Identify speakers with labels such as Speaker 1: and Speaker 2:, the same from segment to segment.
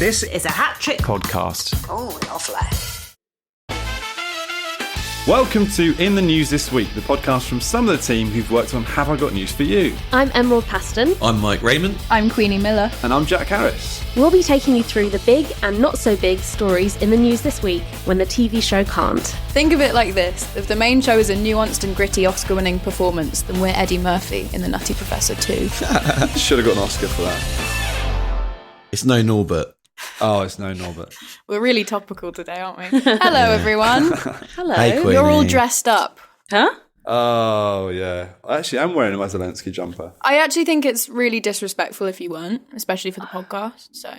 Speaker 1: This is a hat trick
Speaker 2: podcast.
Speaker 1: Oh, lovely.
Speaker 2: Welcome to In the News This Week, the podcast from some of the team who've worked on Have I Got News For You?
Speaker 3: I'm Emerald Paston.
Speaker 4: I'm Mike Rayment.
Speaker 5: I'm Queenie Miller.
Speaker 2: And I'm Jack Harris.
Speaker 3: We'll be taking you through the big and not so big stories in the news this week when the TV show can't.
Speaker 5: Think of it like this. If the main show is a nuanced and gritty Oscar-winning performance, then we're Eddie Murphy in The Nutty Professor 2.
Speaker 2: Should have got an Oscar for that.
Speaker 4: It's no Norbert.
Speaker 2: Oh, it's no Norbert.
Speaker 5: We're really topical today, aren't we? Hello, everyone.
Speaker 3: Hello.
Speaker 4: Hey, Queenie.
Speaker 5: You're all dressed up.
Speaker 3: Huh?
Speaker 2: Oh, yeah. Actually, I'm wearing my Zelenskyy jumper.
Speaker 5: I actually think it's really disrespectful if you weren't, especially for the podcast, so...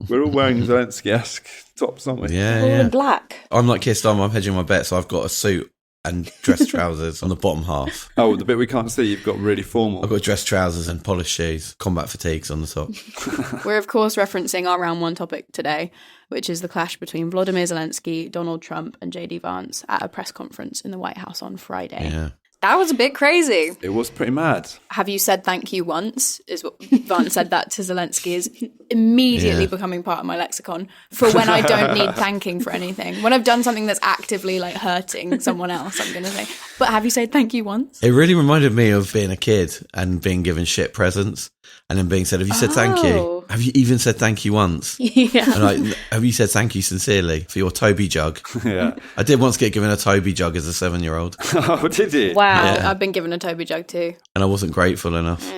Speaker 2: We're all wearing Zelensky-esque tops, aren't we?
Speaker 3: All
Speaker 4: Yeah.
Speaker 3: in black.
Speaker 4: I'm like Keir Starmer, I'm hedging my bet, so I've got a suit and dress trousers on the bottom half.
Speaker 2: Oh, the bit we can't see, you've got really formal.
Speaker 4: I've got dress trousers and polished shoes, combat fatigues on the top.
Speaker 5: We're, of course, referencing our round one topic today, which is the clash between Volodymyr Zelenskyy, Donald Trump and JD Vance at a press conference in the White House on Friday.
Speaker 4: Yeah.
Speaker 5: That was a bit crazy.
Speaker 2: It was pretty mad.
Speaker 5: Have you said thank you once? Is what Vance said that to Zelenskyy is immediately becoming part of my lexicon for when I don't need thanking for anything. When I've done something that's actively like hurting someone else, I'm going to say, but have you said thank you once?
Speaker 4: It really reminded me of being a kid and being given shit presents and then being said, have you said thank you?
Speaker 3: Oh.
Speaker 4: Have you even said thank you once?
Speaker 3: Yeah.
Speaker 4: And like, have you said thank you sincerely for your Toby jug?
Speaker 2: Yeah.
Speaker 4: I did once get given a Toby jug as a 7-year-old
Speaker 2: Oh, did you?
Speaker 3: Wow.
Speaker 4: Yeah.
Speaker 5: I've been given a Toby jug too.
Speaker 4: and I wasn't grateful enough.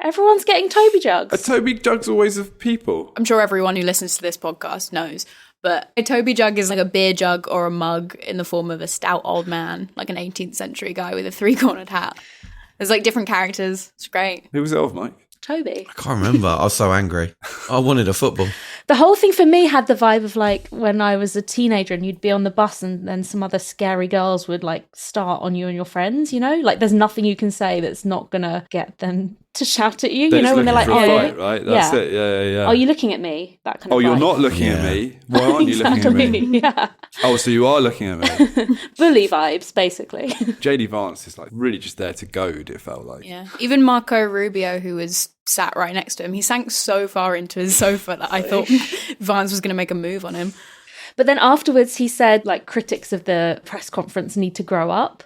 Speaker 3: Everyone's getting Toby
Speaker 2: A
Speaker 3: jugs.
Speaker 2: Toby jug's always of people.
Speaker 5: I'm sure everyone who listens to this podcast knows, but a Toby jug is like a beer jug or a mug in the form of a stout old man, like an 18th century guy with a three-cornered hat. There's like different characters. It's great.
Speaker 2: Who was it of, Mike?
Speaker 3: Toby.
Speaker 4: I can't remember. I was so angry. I wanted a football.
Speaker 3: The whole thing for me had the vibe of like when I was a teenager and you'd be on the bus and then some other scary girls would like start on you and your friends, you know? Like there's nothing you can say that's not going to get them to shout at you, you know, when they're like,
Speaker 2: for a
Speaker 3: oh,
Speaker 2: fight, right? That's it. Yeah.
Speaker 3: are you looking at me? That kind of
Speaker 2: Oh, you're
Speaker 3: vibe.
Speaker 2: not looking at me? Why aren't you looking at me?
Speaker 3: Yeah.
Speaker 2: Oh, so you are looking at me.
Speaker 3: Bully vibes, basically.
Speaker 2: JD Vance is like really just there to goad, it felt like.
Speaker 5: Yeah. Even Marco Rubio, who was sat right next to him, he sank so far into his sofa that I thought Vance was going to make a move on him.
Speaker 3: But then afterwards he said like critics of the press conference need to grow up.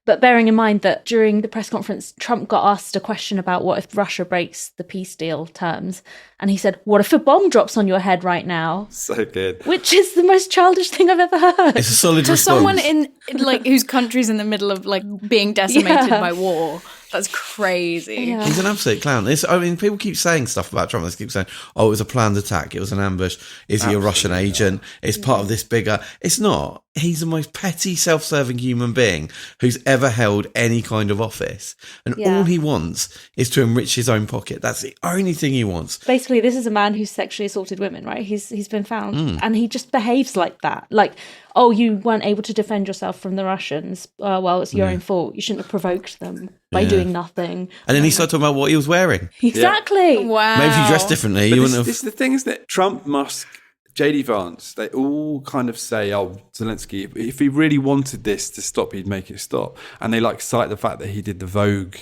Speaker 3: But bearing in mind that during the press conference, Trump got asked a question about what if Russia breaks the peace deal terms. And he said, what if a bomb drops on your head right now?
Speaker 2: So good.
Speaker 3: Which is the most childish thing I've ever heard.
Speaker 4: It's a solid
Speaker 5: To
Speaker 4: response.
Speaker 5: someone in like whose country's in the middle of like being decimated
Speaker 3: Yeah.
Speaker 5: by war, that's crazy.
Speaker 3: Yeah.
Speaker 4: He's an absolute clown. I mean, people keep saying stuff about Trump. They keep saying, oh, it was a planned attack. It was an ambush. Is he a Russian agent? It's part of this bigger. It's not. He's the most petty, self-serving human being who's ever held any kind of office. And
Speaker 3: Yeah.
Speaker 4: all he wants is to enrich his own pocket. That's the only thing he wants.
Speaker 3: Basically, this is a man who's sexually assaulted women, right? He's been found. And he just behaves like that. Like, oh, you weren't able to defend yourself from the Russians. Well, it's your own fault. You shouldn't have provoked them by doing nothing.
Speaker 4: And then he started talking about what he was wearing.
Speaker 3: Exactly.
Speaker 5: Wow.
Speaker 4: Maybe if you dressed differently,
Speaker 2: But
Speaker 4: you
Speaker 2: this,
Speaker 4: wouldn't have...
Speaker 2: this is the thing is that Trump, Musk, JD Vance, they all kind of say, oh, Zelenskyy, if he really wanted this to stop, he'd make it stop. And they like cite the fact that he did the Vogue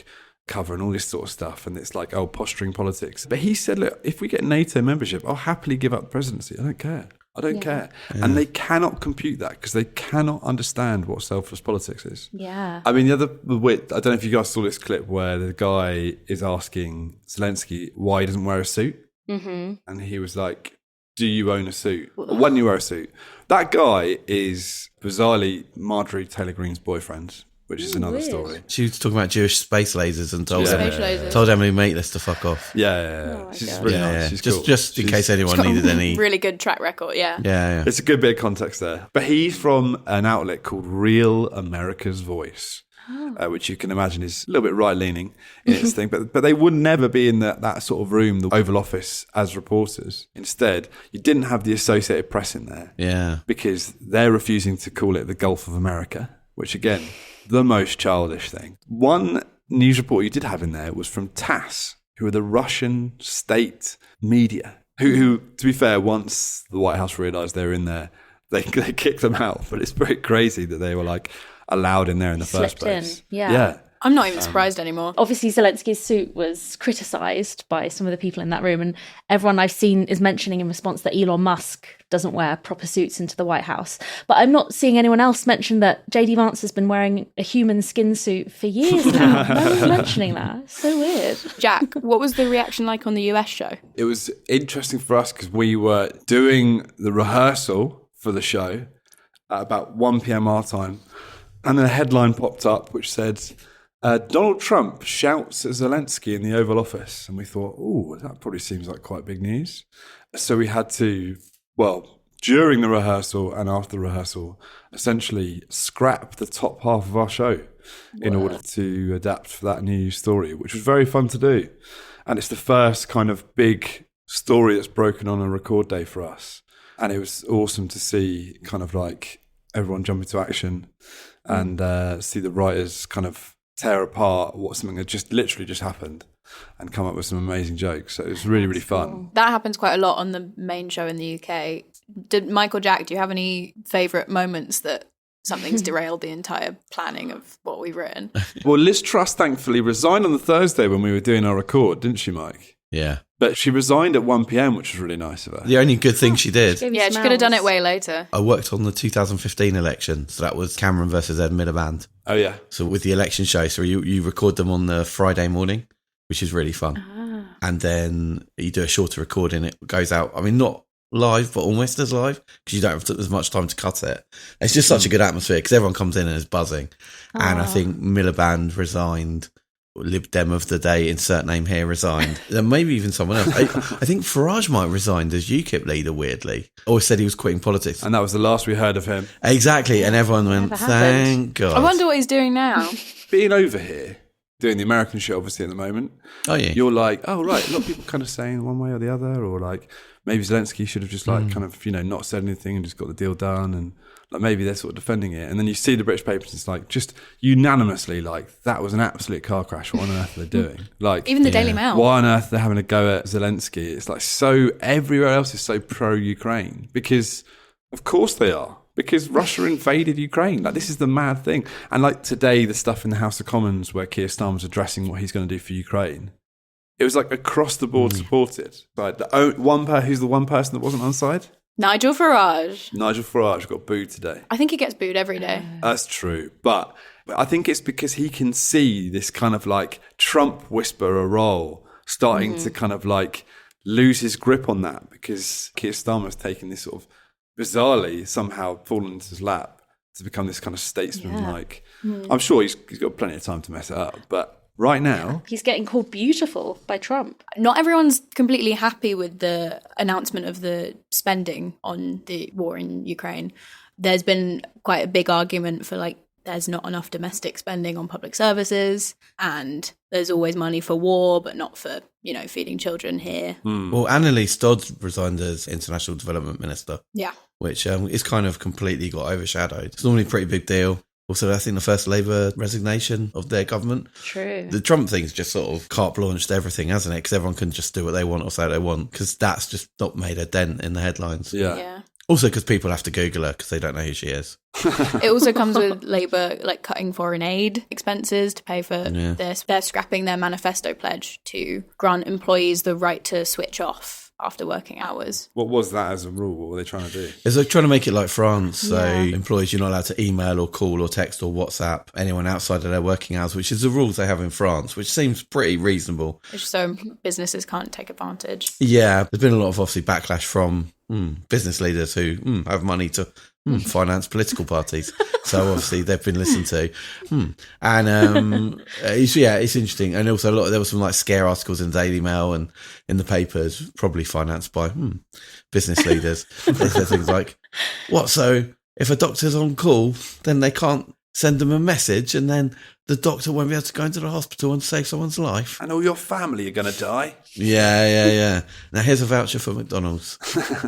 Speaker 2: cover and all this sort of stuff. And it's like, oh, posturing politics. But he said, look, if we get NATO membership, I'll happily give up the presidency. I don't care. I don't care. And they cannot compute that because they cannot understand what selfless politics is.
Speaker 3: Yeah.
Speaker 2: I mean, the wit, I don't know if you guys saw this clip where the guy is asking Zelenskyy why he doesn't wear a suit. Mm-hmm. And he was like, do you own a suit? When you wear a suit. That guy is bizarrely Marjorie Taylor Greene's boyfriend, which is another story.
Speaker 4: She was talking about Jewish space lasers and told,
Speaker 2: Yeah.
Speaker 5: Space
Speaker 4: told Emily Maitlis to fuck off.
Speaker 2: Yeah.
Speaker 3: my
Speaker 2: She's
Speaker 3: God.
Speaker 2: really nice. She's cool.
Speaker 4: Just in case anyone
Speaker 5: Got a
Speaker 4: needed any...
Speaker 5: really good track record, yeah.
Speaker 4: Yeah.
Speaker 2: It's a good bit of context there. But he's from an outlet called Real America's Voice, which you can imagine is a little bit right-leaning in its thing. But they would never be in that sort of room, the Oval Office, as reporters. Instead, you didn't have the Associated Press in there
Speaker 4: Yeah.
Speaker 2: because they're refusing to call it the Gulf of America, which, again, the most childish thing. One news report you did have in there was from TASS, who are the Russian state media, who, to be fair, once the White House realised they were in there, they kicked them out. But it's pretty crazy that they were like allowed in there in the first
Speaker 3: Slipped in,
Speaker 2: place.
Speaker 3: yeah.
Speaker 5: I'm not even surprised anymore.
Speaker 3: Obviously, Zelensky's suit was criticised by some of the people in that room, and everyone I've seen is mentioning in response that Elon Musk doesn't wear proper suits into the White House. But I'm not seeing anyone else mention that JD Vance has been wearing a human skin suit for years now. No one's mentioning that. It's so weird.
Speaker 5: Jack, what was the reaction like on the US show?
Speaker 2: It was interesting for us because we were doing the rehearsal for the show at about 1 p.m. our time, and then a headline popped up which said, Donald Trump shouts at Zelensky in the Oval Office. And we thought, oh, that probably seems like quite big news. So we had to, during the rehearsal and after the rehearsal, essentially scrap the top half of our show in order to adapt for that new story, which was very fun to do. And it's the first kind of big story that's broken on a record day for us. And it was awesome to see kind of like everyone jump into action and see the writers kind of tear apart what something that just literally just happened and come up with some amazing jokes. So it was really, really fun.
Speaker 5: That happens quite a lot on the main show in the UK. Did Michael, Jack, do you have any favourite moments that something's derailed the entire planning of what we've written?
Speaker 2: Well, Liz Truss thankfully resigned on the Thursday when we were doing our record, didn't she, Mike?
Speaker 4: Yeah.
Speaker 2: But she resigned at 1 p.m, which was really nice of her.
Speaker 4: The only good thing she did.
Speaker 5: Yeah, she could have done it way later.
Speaker 4: I worked on the 2015 election, so that was Cameron versus Ed Miliband.
Speaker 2: Oh, yeah.
Speaker 4: So with the election show, so you record them on the Friday morning, which is really fun. And then you do a shorter recording. It goes out, I mean, not live, but almost as live, because you don't have as much time to cut it. It's just such a good atmosphere, because everyone comes in and is buzzing. And I think Miliband resigned. Lib Dem of the day, insert name here, resigned. Then maybe even someone else. I think Farage might have resigned as UKIP leader, weirdly. Always said he was quitting politics.
Speaker 2: And that was the last we heard of him.
Speaker 4: Exactly. And everyone went, thank God.
Speaker 5: I wonder what he's doing now.
Speaker 2: Being over here, doing the American show, obviously, at the moment.
Speaker 4: Oh, yeah.
Speaker 2: You're like, oh, right. A lot of people kind of saying one way or the other, or like maybe Zelensky should have just like kind of, not said anything and just got the deal done. And like maybe they're sort of defending it. And then you see the British papers, it's like just unanimously like that was an absolute car crash. What on earth are they doing? Like
Speaker 5: Even the Daily Mail.
Speaker 2: Why on earth are they having a go at Zelensky? It's like so everywhere else is so pro-Ukraine because of course they are. Because Russia invaded Ukraine. Like, this is the mad thing. And like today, the stuff in the House of Commons where Keir Starmer's addressing what he's going to do for Ukraine, it was like across the board supported. Like who's the one person that wasn't on side?
Speaker 5: Nigel Farage.
Speaker 2: Nigel Farage got booed today.
Speaker 5: I think he gets booed every day.
Speaker 2: That's true. But I think it's because he can see this kind of like Trump whisperer role starting to kind of like lose his grip on that because Keir Starmer's taken this sort of bizarrely somehow fallen into his lap to become this kind of statesman-like. I'm sure he's got plenty of time to mess it up, but right now...
Speaker 3: He's getting called beautiful by Trump.
Speaker 5: Not everyone's completely happy with the announcement of the spending on the war in Ukraine. There's been quite a big argument for like there's not enough domestic spending on public services and there's always money for war, but not for, feeding children here.
Speaker 4: Well, Annalise Dodd resigned as International Development Minister.
Speaker 5: Yeah.
Speaker 4: Which is kind of completely got overshadowed. It's normally a pretty big deal. Also, I think the first Labour resignation of their government.
Speaker 3: True.
Speaker 4: The Trump thing's just sort of carte blanche to everything, hasn't it? Because everyone can just do what they want or say what they want. Because that's just not made a dent in the headlines.
Speaker 2: Yeah.
Speaker 4: Also, because people have to Google her because they don't know who she is.
Speaker 5: It also comes with Labour like cutting foreign aid expenses to pay for this. They're scrapping their manifesto pledge to grant employees the right to switch off after working hours.
Speaker 2: What was that as a rule? What were they trying to do?
Speaker 4: It's like trying to make it like France. So employees, you're not allowed to email or call or text or WhatsApp anyone outside of their working hours, which is the rules they have in France, which seems pretty reasonable.
Speaker 5: So businesses can't take advantage.
Speaker 4: Yeah, there's been a lot of obviously backlash from business leaders who have money to finance political parties. So obviously they've been listened to. And it's interesting. And also there were some like scare articles in the Daily Mail and in the papers, probably financed by business leaders. They said things like, what, so if a doctor's on call, then they can't send them a message and then the doctor won't be able to go into the hospital and save someone's life.
Speaker 2: And all your family are going to die.
Speaker 4: Yeah. Now here's a voucher for McDonald's.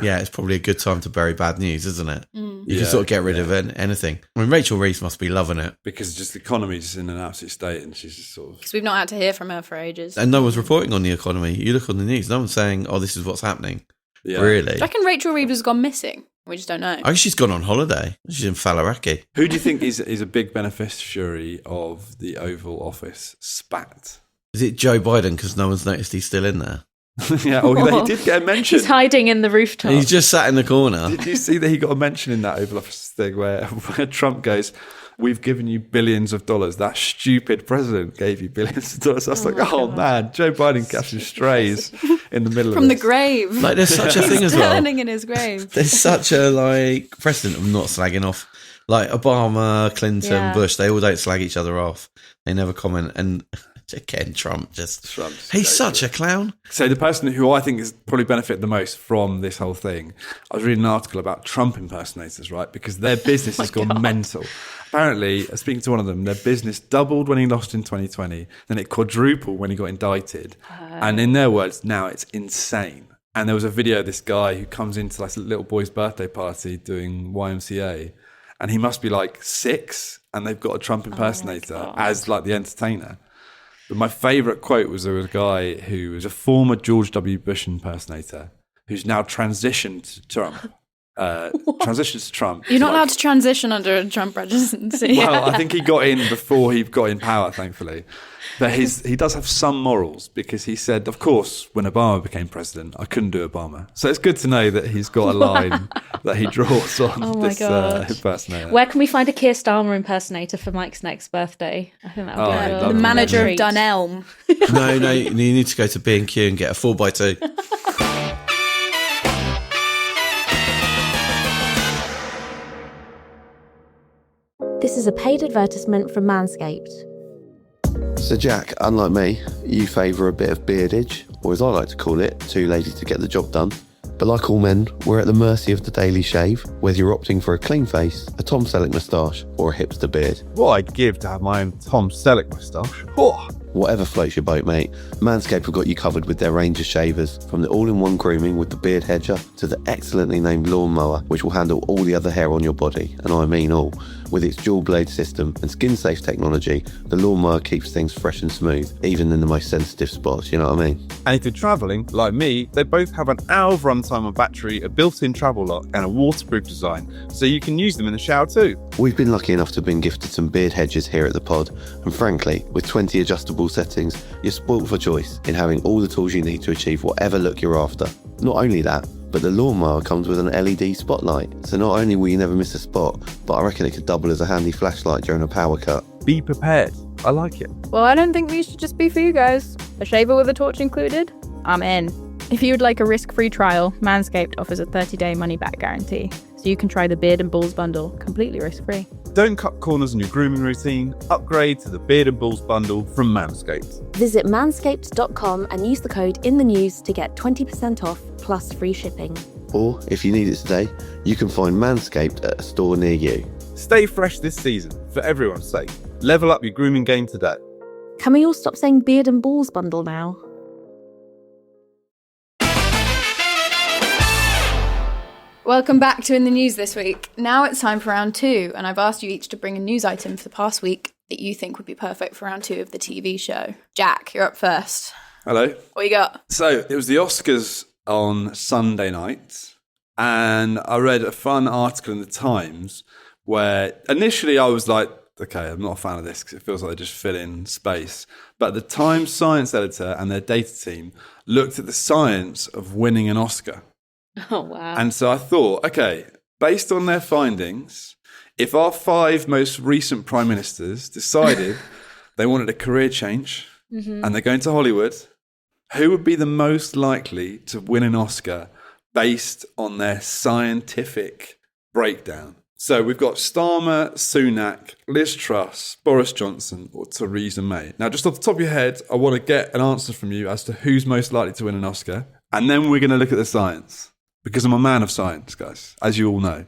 Speaker 4: Yeah, it's probably a good time to bury bad news, isn't it? You can sort of get rid of anything. I mean, Rachel Reeves must be loving it.
Speaker 2: Because just the economy's in an absolute state and she's just sort of...
Speaker 5: Because we've not had to hear from her for ages.
Speaker 4: And no one's reporting on the economy. You look on the news, no one's saying, oh, this is what's happening.
Speaker 2: Yeah.
Speaker 4: Really?
Speaker 5: Do you reckon Rachel Reeves has gone missing? We just don't know.
Speaker 4: I think she's gone on holiday. She's in Faliraki.
Speaker 2: Who do you think is a big beneficiary of the Oval Office spat?
Speaker 4: Is it Joe Biden because no one's noticed he's still in there?
Speaker 2: Yeah, he did get a mention.
Speaker 3: He's hiding in the rooftop.
Speaker 4: He's just sat in the corner.
Speaker 2: Did you see that he got a mention in that Oval Office thing where Trump goes, "We've given you billions of dollars. That stupid president gave you billions of dollars." I was
Speaker 3: God.
Speaker 2: Man, Joe Biden catching strays in the middle
Speaker 5: From
Speaker 2: of
Speaker 5: the
Speaker 2: this.
Speaker 5: grave.
Speaker 4: Like, there's such a thing as well.
Speaker 5: Turning in his grave.
Speaker 4: There's such a precedent of not slagging off. Like Obama, Clinton,
Speaker 3: Yeah.
Speaker 4: Bush, they all don't slag each other off. They never comment. And again, Trump's he's such a clown.
Speaker 2: So the person who I think has probably benefited the most from this whole thing, I was reading an article about Trump impersonators, right? Because their business has gone mental. Apparently, speaking to one of them, their business doubled when he lost in 2020, then it quadrupled when he got indicted. And in their words, now it's insane. And there was a video of this guy who comes into like a little boy's birthday party doing YMCA, and he must be like 6, and they've got a Trump impersonator as like the entertainer. But my favourite quote was there was a guy who was a former George W. Bush impersonator who's now transitioned to Trump. Transitions to Trump.
Speaker 5: You're not allowed to transition under a Trump presidency.
Speaker 2: Well, I think he got in before he got in power, thankfully. But he does have some morals because he said, of course, when Obama became president, I couldn't do Obama. So it's good to know that he's got a line that he draws on this impersonator.
Speaker 3: Where can we find a Keir Starmer impersonator for Mike's next birthday? I think that would be
Speaker 2: I'd
Speaker 3: a
Speaker 2: love
Speaker 5: The manager of
Speaker 3: treat.
Speaker 5: Dunelm.
Speaker 4: No, you need to go to B&Q and get a 4x2.
Speaker 1: This is a paid advertisement from Manscaped.
Speaker 6: So Jack, unlike me, you favour a bit of beardage, or as I like to call it, too lazy to get the job done. But like all men, we're at the mercy of the daily shave, whether you're opting for a clean face, a Tom Selleck moustache, or a hipster beard.
Speaker 7: What I'd give to have my own Tom Selleck moustache. Oh.
Speaker 6: Whatever floats your boat, mate, Manscaped have got you covered with their range of shavers, from the all-in-one grooming with the beard hedger to the excellently named lawnmower, which will handle all the other hair on your body, and I mean all. With its dual blade system and skin-safe technology, the lawnmower keeps things fresh and smooth, even in the most sensitive spots, you know what I mean?
Speaker 7: And if you're travelling, like me, they both have an hour of runtime on battery, a built-in travel lock, and a waterproof design, so you can use them in the shower too.
Speaker 6: We've been lucky enough to have been gifted some beard hedgers here at the pod, and frankly, with 20 adjustable settings, you're spoilt for choice in having all the tools you need to achieve whatever look you're after. Not only that, but the lawnmower comes with an LED spotlight, so not only will you never miss a spot, but I reckon it could double as a handy flashlight during a power cut.
Speaker 7: Be prepared. I like it.
Speaker 8: Well, I don't think these should just be for you guys. A shaver with a torch included? I'm in. If you would like a risk-free trial, Manscaped offers a 30-day money-back guarantee, so you can try the Beard and Balls bundle completely risk-free.
Speaker 7: Don't cut corners in your grooming routine. Upgrade to the Beard and Balls bundle from Manscaped.
Speaker 1: Visit manscaped.com and use the code INTHENEWS to get 20% off plus free shipping.
Speaker 6: Or, if you need it today, you can find Manscaped at a store near you.
Speaker 7: Stay fresh this season, for everyone's sake. Level up your grooming game today.
Speaker 1: Can we all stop saying Beard and Balls bundle now?
Speaker 5: Welcome back to In the News this week. Now it's time for round 2, and I've asked you each to bring a news item for the past week that you think would be perfect for round 2 of the TV show. Jack, you're up first.
Speaker 2: Hello.
Speaker 5: What you got?
Speaker 2: So it was the Oscars on Sunday night, and I read a fun article in the Times where initially I was like, okay, I'm not a fan of this because it feels like they just fill in space. But the Times science editor and their data team looked at the science of winning an Oscar.
Speaker 3: Oh, wow.
Speaker 2: And so I thought, okay, based on their findings, if our 5 most recent prime ministers decided they wanted a career change and they're going to Hollywood, who would be the most likely to win an Oscar based on their scientific breakdown? So we've got Starmer, Sunak, Liz Truss, Boris Johnson, or Theresa May. Now, just off the top of your head, I want to get an answer from you as to who's most likely to win an Oscar. And then we're going to look at the science. Because I'm a man of science, guys, as you all know.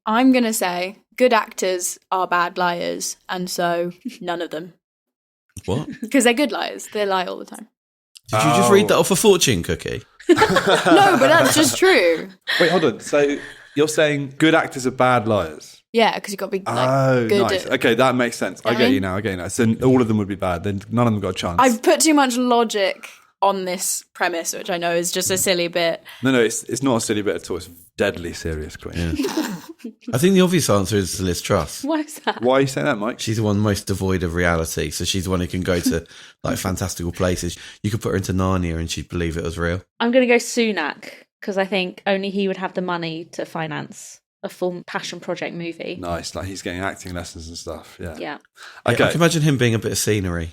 Speaker 5: I'm going to say good actors are bad liars, and so none of them.
Speaker 4: What?
Speaker 5: Because they're good liars. They lie all the time.
Speaker 4: Did you just read that off a fortune cookie?
Speaker 5: No, but that's just true.
Speaker 2: Wait, hold on. So you're saying good actors are bad liars?
Speaker 5: Yeah, because you've got to be like, good
Speaker 2: nice.
Speaker 5: at...
Speaker 2: Okay, that makes sense. I get you now. So all of them would be bad. Then none of them got a chance.
Speaker 5: I've put too much logic on this premise, which I know is just a silly bit.
Speaker 2: No, it's not a silly bit at all. It's deadly serious, Queen.
Speaker 4: I think the obvious answer is Liz Truss.
Speaker 3: Why is that?
Speaker 2: Why are you saying that, Mike?
Speaker 4: She's the one most devoid of reality. So she's the one who can go to like fantastical places. You could put her into Narnia and she'd believe it was real.
Speaker 3: I'm going to go Sunak because I think only he would have the money to finance a full passion project movie.
Speaker 2: Nice, like he's getting acting lessons and stuff. Yeah.
Speaker 3: Yeah.
Speaker 2: Okay.
Speaker 4: I can imagine him being a bit of scenery.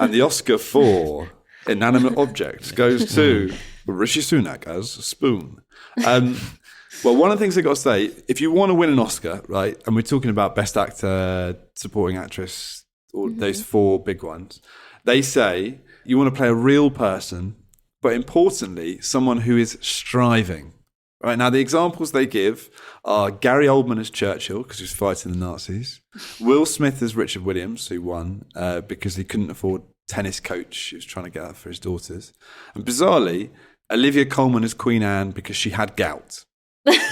Speaker 2: And the Oscar for inanimate objects goes to Rishi Sunak as Spoon. Well, one of the things I got to say, if you want to win an Oscar, right, and we're talking about Best Actor, Supporting Actress, all those 4 big ones, they say you want to play a real person, but importantly, someone who is striving. Right, now the examples they give are Gary Oldman as Churchill, because he was fighting the Nazis. Will Smith as Richard Williams, who won because he couldn't afford tennis coach. He was trying to get that for his daughters. And bizarrely, Olivia Colman as Queen Anne because she had gout.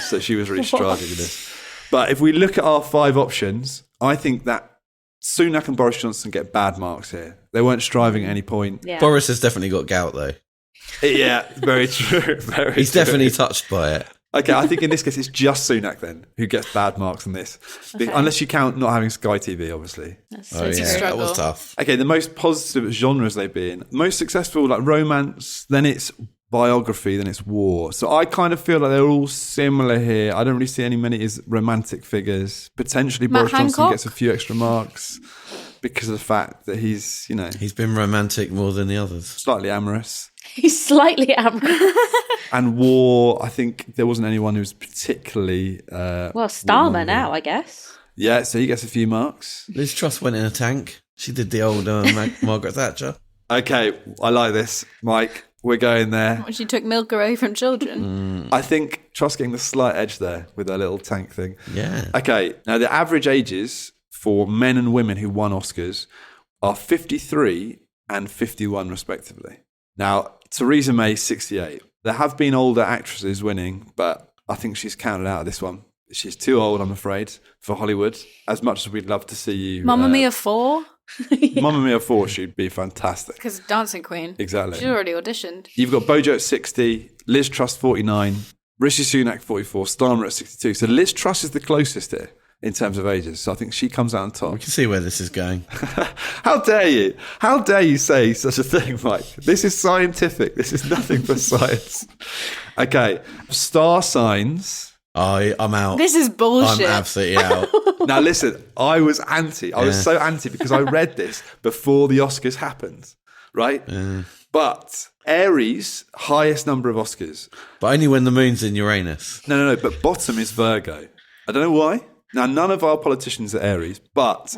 Speaker 2: So she was really striving with this. But if we look at our 5 options, I think that Sunak and Boris Johnson get bad marks here. They weren't striving at any point.
Speaker 3: Yeah.
Speaker 4: Boris has definitely got gout, though.
Speaker 2: Yeah, very true.
Speaker 4: He's definitely touched by it.
Speaker 2: Okay, I think in this case it's just Sunak then who gets bad marks on this.
Speaker 3: Okay.
Speaker 2: Unless you count not having Sky TV, obviously.
Speaker 3: That's
Speaker 4: That
Speaker 5: struggle.
Speaker 4: was tough.
Speaker 2: Okay, the most positive genres they've been. Most successful, like romance, then it's biography, then it's war. So I kind of feel like they're all similar here. I don't really see many as romantic figures. Potentially
Speaker 5: Matt
Speaker 2: Boris Johnson
Speaker 5: Hancock?
Speaker 2: gets a few extra marks because of the fact that he's,
Speaker 4: He's been romantic more than the others.
Speaker 2: slightly amorous.
Speaker 3: He's slightly amorous.
Speaker 2: And war, I think there wasn't anyone who was particularly...
Speaker 3: Well, Starmer now, I guess.
Speaker 2: Yeah, so he gets a few marks.
Speaker 4: Liz Truss went in a tank. She did the old Margaret Thatcher.
Speaker 2: Okay, I like this, Mike. We're going there.
Speaker 5: She took milk away from children.
Speaker 2: I think Truss getting the slight edge there with her little tank thing.
Speaker 4: Yeah.
Speaker 2: Okay, now the average ages for men and women who won Oscars are 53 and 51 respectively. Now, Theresa May, 68. There have been older actresses winning, but I think she's counted out of this one. She's too old, I'm afraid, for Hollywood, as much as we'd love to see you.
Speaker 5: Mamma Mia 4?
Speaker 2: Mamma Mia 4, she'd be fantastic.
Speaker 5: Because Dancing Queen.
Speaker 2: Exactly.
Speaker 5: She's already auditioned.
Speaker 2: You've got Bojo at 60, Liz Truss 49, Rishi Sunak 44, Starmer at 62. So Liz Truss is the closest here in terms of ages. So I think she comes out on top.
Speaker 4: We can see where this is going.
Speaker 2: How dare you? How dare you say such a thing, Mike? This is scientific. This is nothing but science. Okay, star signs.
Speaker 4: I'm out.
Speaker 5: This is bullshit.
Speaker 4: I'm absolutely out.
Speaker 2: Now listen, I was anti. I was so anti because I read this before the Oscars happened, right? But Aries, highest number of Oscars.
Speaker 4: But only when the moon's in Uranus.
Speaker 2: No, but bottom is Virgo. I don't know why. Now, none of our politicians are Aries, but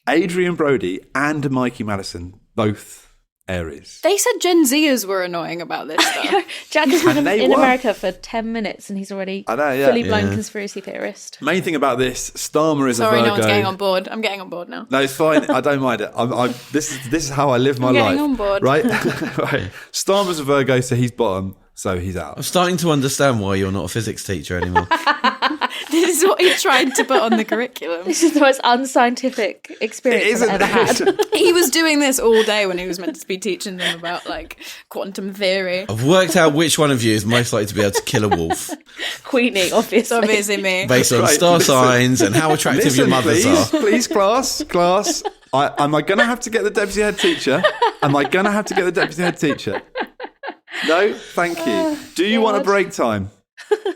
Speaker 2: Adrian Brody and Mikey Madison, both Aries.
Speaker 5: They said Gen Zers were annoying about this stuff.
Speaker 3: Jack has been
Speaker 2: And they
Speaker 3: in
Speaker 2: won.
Speaker 3: America for 10 minutes and he's already
Speaker 2: I know, yeah.
Speaker 3: fully blown
Speaker 4: Yeah.
Speaker 3: conspiracy theorist.
Speaker 2: Main thing about this, Starmer is
Speaker 5: Sorry,
Speaker 2: a Virgo.
Speaker 5: no one's getting on board. I'm getting on board now.
Speaker 2: No, it's fine. I don't mind it. This is how I live my
Speaker 5: I'm
Speaker 2: life.
Speaker 5: getting on board.
Speaker 2: Right? Right. Starmer's a Virgo, so he's bottom, so he's out.
Speaker 4: I'm starting to understand why you're not a physics teacher anymore.
Speaker 5: This is what he tried to put on the curriculum.
Speaker 3: This is the most unscientific experience I've ever had.
Speaker 5: He was doing this all day when he was meant to be teaching them about like quantum theory.
Speaker 4: I've worked out which one of you is most likely to be able to kill a wolf
Speaker 3: Queenie,
Speaker 5: It's
Speaker 3: obviously.
Speaker 5: obviously me.
Speaker 4: based on
Speaker 2: Right,
Speaker 4: star
Speaker 2: listen.
Speaker 4: signs and how attractive your mothers
Speaker 2: please,
Speaker 4: are.
Speaker 2: please, class. Am I going to have to get the deputy head teacher? Am I going to have to get the deputy head teacher? No, thank you. Do you want a break time?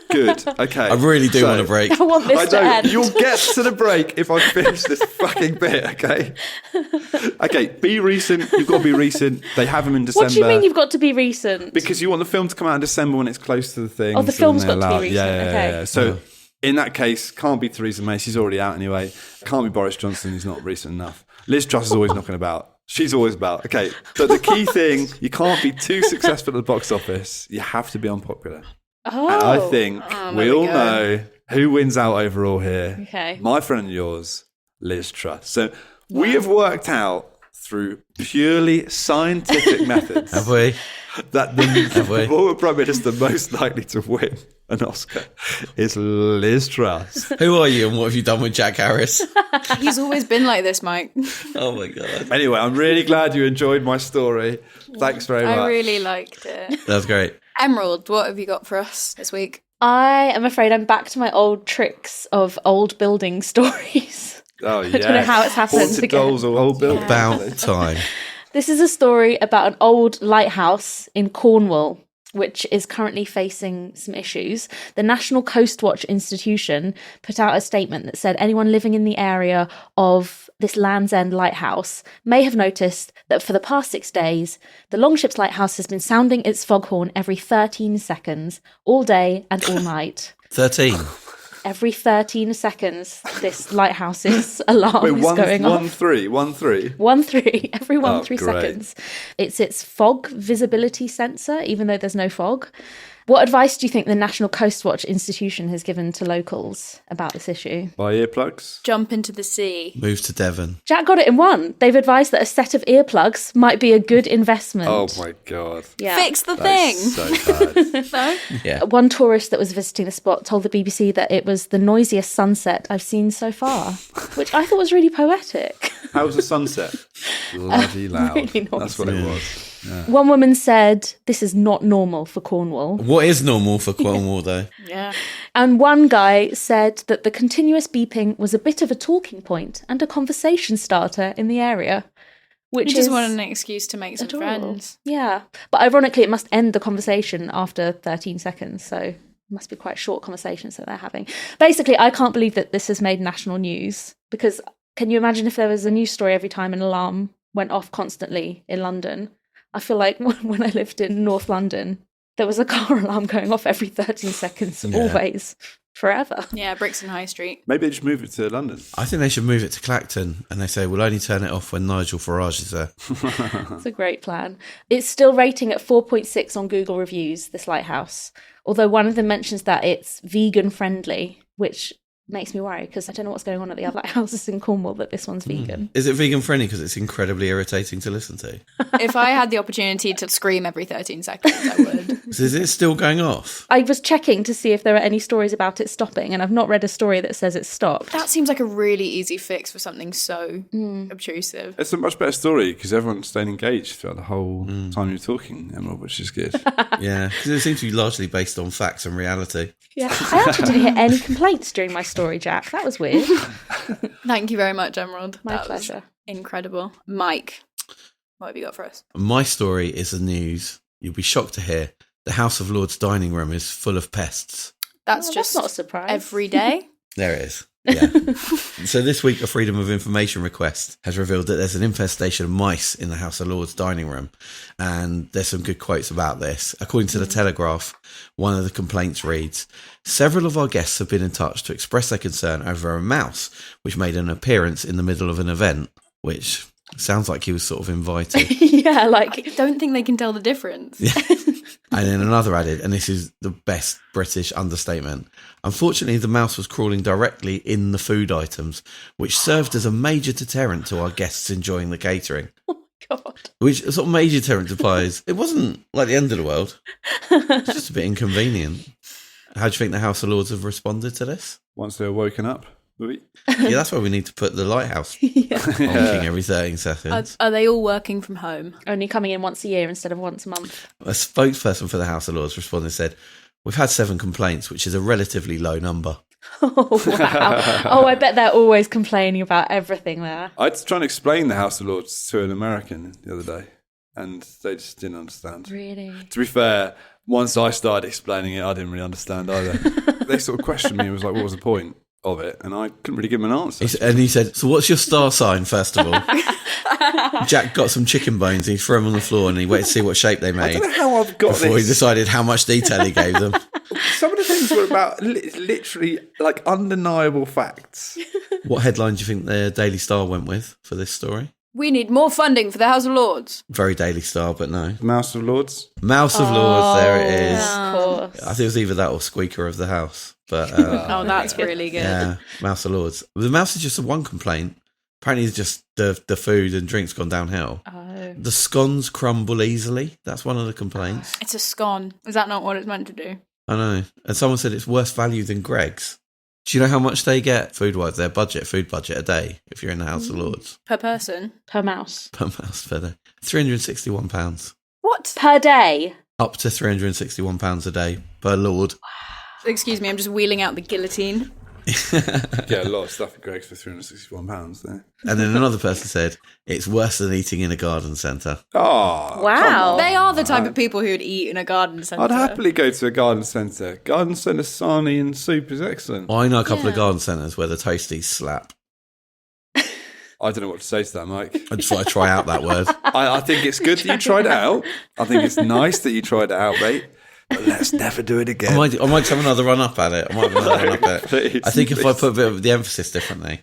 Speaker 2: Good. Okay.
Speaker 4: I really do want a break.
Speaker 3: I want this
Speaker 2: I
Speaker 3: to end.
Speaker 2: don't. You'll get to the break if I finish this fucking bit, okay? Okay, be recent. You've got to be recent. They have them in December.
Speaker 3: What do you mean you've got to be recent?
Speaker 2: Because you want the film to come out in December when it's close to the thing.
Speaker 3: Oh, the
Speaker 2: so then
Speaker 3: film's
Speaker 2: they
Speaker 3: got to be
Speaker 2: allow-
Speaker 3: recent,
Speaker 2: Yeah.
Speaker 3: okay.
Speaker 2: So in that case, can't be Theresa May. She's already out anyway. Can't be Boris Johnson. He's not recent enough. Liz Truss is always knocking about. She's always about. Okay, but the key thing, you can't be too successful at the box office. You have to be unpopular.
Speaker 3: Oh.
Speaker 2: And I think we
Speaker 5: there we
Speaker 2: all
Speaker 5: go.
Speaker 2: know who wins out overall here.
Speaker 3: Okay.
Speaker 2: My friend and yours, Liz Truss. So we have worked out through purely scientific methods
Speaker 4: Have we?
Speaker 2: that the
Speaker 4: we?
Speaker 2: former Prime Minister most likely to win an Oscar is Liz Truss.
Speaker 4: Who are you and what have you done with Jack Harris?
Speaker 5: He's always been like this, Mike.
Speaker 4: Oh my God.
Speaker 2: Anyway, I'm really glad you enjoyed my story. Thanks very much.
Speaker 5: I really liked it.
Speaker 4: That was great.
Speaker 5: Emerald, what have you got for us this week?
Speaker 3: I am afraid I'm back to my old tricks of old building stories.
Speaker 2: Oh, yeah.
Speaker 3: I don't know how it's happened
Speaker 2: Haunted
Speaker 3: again.
Speaker 2: dolls or old buildings.
Speaker 4: About time.
Speaker 3: This is a story about an old lighthouse in Cornwall, which is currently facing some issues. The National Coast Watch Institution put out a statement that said anyone living in the area of this Land's End lighthouse may have noticed that for the past 6 days, the Longships Lighthouse has been sounding its foghorn every 13 seconds, all day and all night.
Speaker 4: 13.
Speaker 3: Every 13 seconds, this lighthouse's alarm is going off.
Speaker 2: 1-3, 1-3.
Speaker 3: 1-3, every 1-3
Speaker 2: great.
Speaker 3: seconds. It's its fog visibility sensor, even though there's no fog. What advice do you think the National Coast Watch Institution has given to locals about this issue?
Speaker 2: Buy earplugs.
Speaker 5: Jump into the sea.
Speaker 4: Move to Devon.
Speaker 3: Jack got it in one. They've advised that a set of earplugs might be a good investment.
Speaker 2: Oh my God.
Speaker 3: Yeah.
Speaker 5: Fix the
Speaker 2: That
Speaker 5: thing.
Speaker 2: is so bad.
Speaker 5: No?
Speaker 4: Yeah.
Speaker 3: One tourist that was visiting the spot told the BBC that it was the noisiest sunset I've seen so far, which I thought was really poetic.
Speaker 2: How was the sunset? Bloody loud.
Speaker 3: really
Speaker 2: That's what it
Speaker 4: noisy.
Speaker 2: was. Yeah.
Speaker 3: One woman said, "This is not normal for Cornwall."
Speaker 4: What is normal for Cornwall, though?
Speaker 5: Yeah.
Speaker 3: And one guy said that the continuous beeping was a bit of a talking point and a conversation starter in the area. Which
Speaker 5: You just
Speaker 3: is
Speaker 5: want an excuse to make some
Speaker 3: adorable.
Speaker 5: friends.
Speaker 3: Yeah. But ironically, it must end the conversation after 13 seconds. So it must be quite short conversations that they're having. Basically, I can't believe that this has made national news, because can you imagine if there was a news story every time an alarm went off constantly in London? I feel like when I lived in North London, there was a car alarm going off every 13 seconds, always, forever.
Speaker 5: Yeah, Brixton High Street.
Speaker 2: Maybe they just move it to London.
Speaker 4: I think they should move it to Clacton, and they say we'll only turn it off when Nigel Farage is there.
Speaker 3: It's a great plan. It's still rating at 4.6 on Google reviews, this lighthouse. Although one of them mentions that it's vegan friendly, which makes me worry because I don't know what's going on at the other lighthouses in Cornwall that this one's vegan.
Speaker 4: Is it vegan friendly because it's incredibly irritating to listen to?
Speaker 5: If I had the opportunity to scream every 13 seconds, I would.
Speaker 4: So is it still going off?
Speaker 3: I was checking to see if there are any stories about it stopping, and I've not read a story that says it's stopped.
Speaker 5: That seems like a really easy fix for something so obtrusive.
Speaker 2: It's a much better story because everyone's staying engaged throughout the whole time you're talking, Emma, which is good.
Speaker 4: Yeah, because it seems to be largely based on facts and reality.
Speaker 3: Yeah, I actually didn't hear any complaints during my story, Jack. That was weird.
Speaker 5: Thank you very much, Emerald.
Speaker 3: My
Speaker 5: That was
Speaker 3: pleasure.
Speaker 5: incredible. Mike, what have you got for us?
Speaker 4: My story is the news. You'll be shocked to hear the House of Lords dining room is full of pests.
Speaker 5: That's
Speaker 3: Well,
Speaker 5: just
Speaker 3: that's not a surprise.
Speaker 5: every day.
Speaker 4: There it is. Yeah. So this week, a Freedom of Information request has revealed that there's an infestation of mice in the House of Lords dining room. And there's some good quotes about this. According to the Telegraph, one of the complaints reads, "Several of our guests have been in touch to express their concern over a mouse which made an appearance in the middle of an event," which sounds like he was sort of invited.
Speaker 3: Yeah, like
Speaker 5: I don't think they can tell the difference.
Speaker 4: And then another added, and this is the best British understatement, "Unfortunately, the mouse was crawling directly in the food items, which served as a major deterrent to our guests enjoying the catering."
Speaker 3: God.
Speaker 4: Which sort of major deterrent implies it wasn't like the end of the world. It's just a bit inconvenient. How do you think the House of Lords have responded to this?
Speaker 2: Once they're woken up. Maybe.
Speaker 4: Yeah, that's why we need to put the lighthouse honking every 13 seconds.
Speaker 5: Are they all working from home?
Speaker 3: Only coming in once a year instead of once a month.
Speaker 4: A spokesperson for the House of Lords responded and said, "We've had 7 complaints, which is a relatively low number."
Speaker 3: Oh, wow. Oh, I bet they're always complaining about everything there.
Speaker 2: I had to try and explain the House of Lords to an American the other day, and they just didn't understand.
Speaker 3: Really?
Speaker 2: To be fair, once I started explaining it, I didn't really understand either. They sort of questioned me and was like, what was the point of it? And I couldn't really give them an answer.
Speaker 4: And he said, "So what's your star sign, first of all?" Jack got some chicken bones, he threw them on the floor and he waited to see what shape they
Speaker 2: I
Speaker 4: made
Speaker 2: don't know how I've got
Speaker 4: before he
Speaker 2: this.
Speaker 4: decided how much detail he gave them.
Speaker 2: Some of the things were about literally like undeniable facts.
Speaker 4: What headline do you think the Daily Star went with for this story?
Speaker 5: We need more funding for the House of Lords.
Speaker 4: Very Daily Star, but no.
Speaker 2: Mouse of Lords.
Speaker 4: Mouse of Lords, there it is.
Speaker 3: Of course.
Speaker 4: I think it was either that or Squeaker of the House. But
Speaker 5: Oh, that's really good.
Speaker 4: yeah, Mouse of Lords. The mouse is just the one complaint. Apparently it's just the food and drinks gone downhill.
Speaker 3: Oh.
Speaker 4: The scones crumble easily. That's one of the complaints.
Speaker 5: It's a scone. Is that not what it's meant to do?
Speaker 4: I know. And someone said it's worse value than Greg's. Do you know how much they get food-wise? Their food budget a day, if you're in the House of Lords.
Speaker 5: Per person?
Speaker 3: Per mouse.
Speaker 4: Per mouse per day. £361.
Speaker 5: What?
Speaker 3: Per day?
Speaker 4: Up to £361 a day per lord.
Speaker 5: Excuse me, I'm just wheeling out the guillotine.
Speaker 2: Yeah, a lot of stuff at Greg's for £361 there.
Speaker 4: And then another person said, it's worse than eating in a garden centre.
Speaker 2: Oh,
Speaker 3: Wow.
Speaker 5: They are the type of people who would eat in a garden centre.
Speaker 2: I'd happily go to a garden centre. Garden centre sarnie and soup is excellent.
Speaker 4: I know a couple of garden centres where the toasties slap.
Speaker 2: I don't know what to say to that, Mike.
Speaker 4: I just thought I'd try out that word.
Speaker 2: I think it's good that you tried it out. I think it's nice that you tried it out, mate. But let's never do it again.
Speaker 4: I might have another run up at it.
Speaker 2: Please,
Speaker 4: I think if I put a bit of the emphasis differently.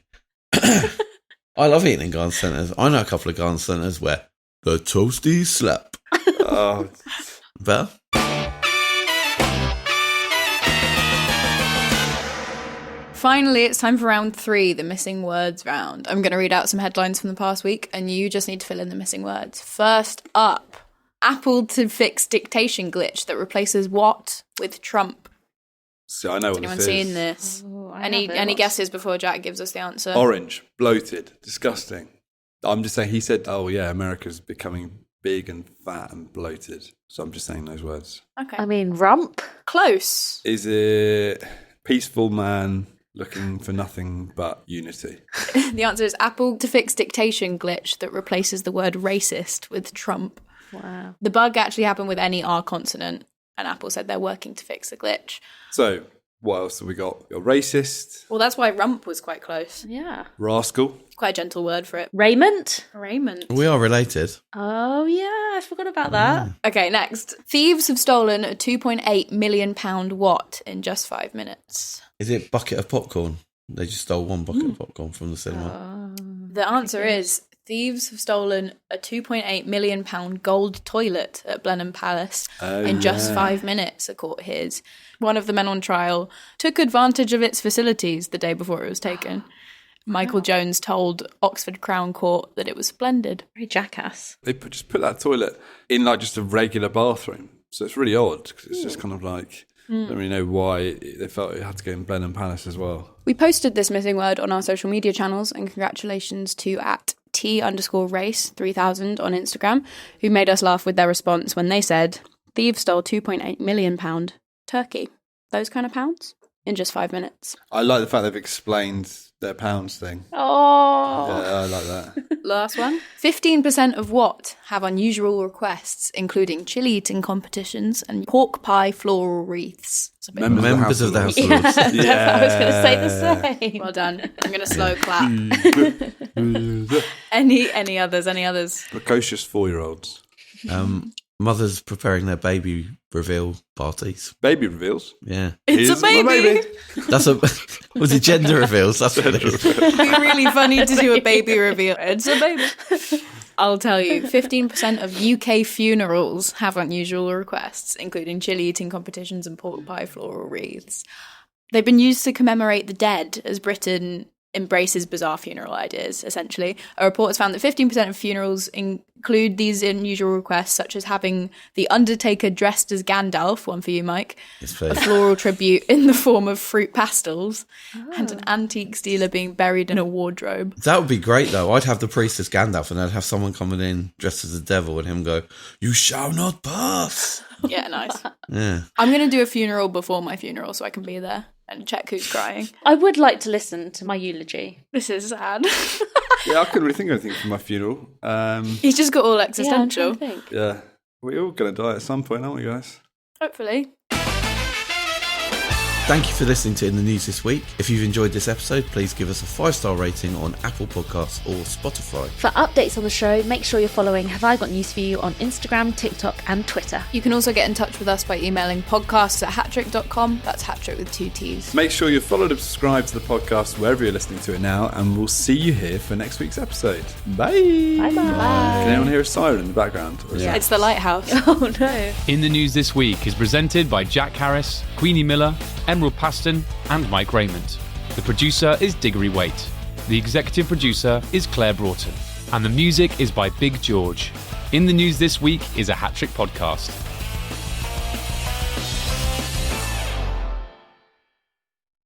Speaker 4: I love eating in garden centres. I know a couple of garden centres where the toasties slap.
Speaker 2: Oh.
Speaker 4: Better?
Speaker 5: Finally, it's time for round 3, the missing words round. I'm going to read out some headlines from the past week, and you just need to fill in the missing words. First up, Apple to fix dictation glitch that replaces what with Trump?
Speaker 2: So I know what
Speaker 5: Anyone
Speaker 2: this
Speaker 5: seen
Speaker 2: is.
Speaker 5: this?
Speaker 3: Oh,
Speaker 5: Any guesses before Jack gives us the answer?
Speaker 2: Orange, bloated, disgusting. I'm just saying, he said, oh yeah, America's becoming big and fat and bloated. So I'm just saying those words.
Speaker 5: Okay.
Speaker 3: I mean, rump.
Speaker 5: Close.
Speaker 2: Is it peaceful man looking for nothing but unity?
Speaker 5: The answer is Apple to fix dictation glitch that replaces the word racist with Trump.
Speaker 3: Wow.
Speaker 5: The bug actually happened with any R consonant, and Apple said they're working to fix the glitch.
Speaker 2: So what else have we got? You're racist,
Speaker 5: Well, that's why rump was quite close.
Speaker 3: Yeah.
Speaker 2: rascal.
Speaker 5: Quite a gentle word for it.
Speaker 3: Raiment.
Speaker 5: Raymond.
Speaker 4: We are related.
Speaker 3: Oh, yeah. I forgot about that.
Speaker 5: Okay, next. Thieves have stolen a £2.8 million what in just 5 minutes?
Speaker 4: Is it bucket of popcorn? They just stole one bucket of popcorn from the cinema.
Speaker 5: The answer is thieves have stolen a £2.8 million gold toilet at Blenheim Palace in just 5 minutes, a court hears. One of the men on trial took advantage of its facilities the day before it was taken. Michael Jones told Oxford Crown Court that it was splendid.
Speaker 3: Very jackass.
Speaker 2: They just put that toilet in like just a regular bathroom. So it's really odd because it's just kind of like, I don't really know why they felt it had to go in Blenheim Palace as well.
Speaker 5: We posted this missing word on our social media channels, and congratulations to @T_race3000 on Instagram, who made us laugh with their response when they said, thieves stole £2.8 million turkey. Those kind of pounds in just 5 minutes.
Speaker 2: I like the fact they've explained their pounds thing.
Speaker 3: Oh.
Speaker 2: Yeah, I like that.
Speaker 5: Last one. 15% of what have unusual requests, including chili eating competitions and pork pie floral wreaths. It's a bit
Speaker 4: Members of the House of
Speaker 3: Yeah,
Speaker 4: Lords.
Speaker 3: I was going to say the same.
Speaker 5: well done. I'm going to slow clap. Any others? Any others?
Speaker 2: Precocious 4-year-olds.
Speaker 4: Mothers preparing their baby reveal parties.
Speaker 2: Baby reveals.
Speaker 4: Yeah.
Speaker 5: It's
Speaker 2: Here's
Speaker 5: a baby.
Speaker 2: my baby.
Speaker 4: That's was it gender reveals? That's what it is.
Speaker 5: It'd be really funny to do a baby reveal. It's a baby. I'll tell you, 15% of UK funerals have unusual requests, including chili eating competitions and pork pie floral wreaths. They've been used to commemorate the dead as Britain embraces bizarre funeral ideas, essentially. A report has found that 15% of funerals include these unusual requests, such as having the Undertaker dressed as Gandalf, one for you, Mike, a floral tribute in the form of fruit pastels, and an antiques dealer being buried in a wardrobe.
Speaker 4: That would be great, though. I'd have the priest as Gandalf, and I'd have someone coming in dressed as the devil, and him go, "You shall not pass."
Speaker 5: Yeah, nice.
Speaker 4: Yeah.
Speaker 5: I'm going to do a funeral before my funeral so I can be there and check who's crying.
Speaker 3: I would like to listen to my eulogy.
Speaker 5: This is sad.
Speaker 2: Yeah, I couldn't really think of anything for my funeral.
Speaker 5: He's just got all
Speaker 3: Yeah, I'm trying
Speaker 5: existential.
Speaker 3: to think.
Speaker 2: Yeah, we're all going to die at some point, aren't we, guys?
Speaker 5: Hopefully.
Speaker 4: Thank you for listening to In the News this week. If you've enjoyed this episode, please give us a 5-star rating on Apple Podcasts or Spotify.
Speaker 1: For updates on the show, make sure you're following Have I Got News For You on Instagram, TikTok and Twitter.
Speaker 5: You can also get in touch with us by emailing podcasts@hattrick.com. That's Hattrick with 2 T's.
Speaker 2: Make sure you're followed and subscribed to the podcast wherever you're listening to it now, and we'll see you here for next week's episode. Bye.
Speaker 3: Bye-bye.
Speaker 2: Can anyone hear a siren in the background? Or is that-
Speaker 5: It's the lighthouse.
Speaker 3: Oh, no.
Speaker 9: In the News this week is presented by Jack Harris, Queenie Miller, Emerald Paston and Mike Rayment. The producer is Diggory Waite. The executive producer is Claire Broughton. And the music is by Big George. In the News this week is a Hattrick podcast.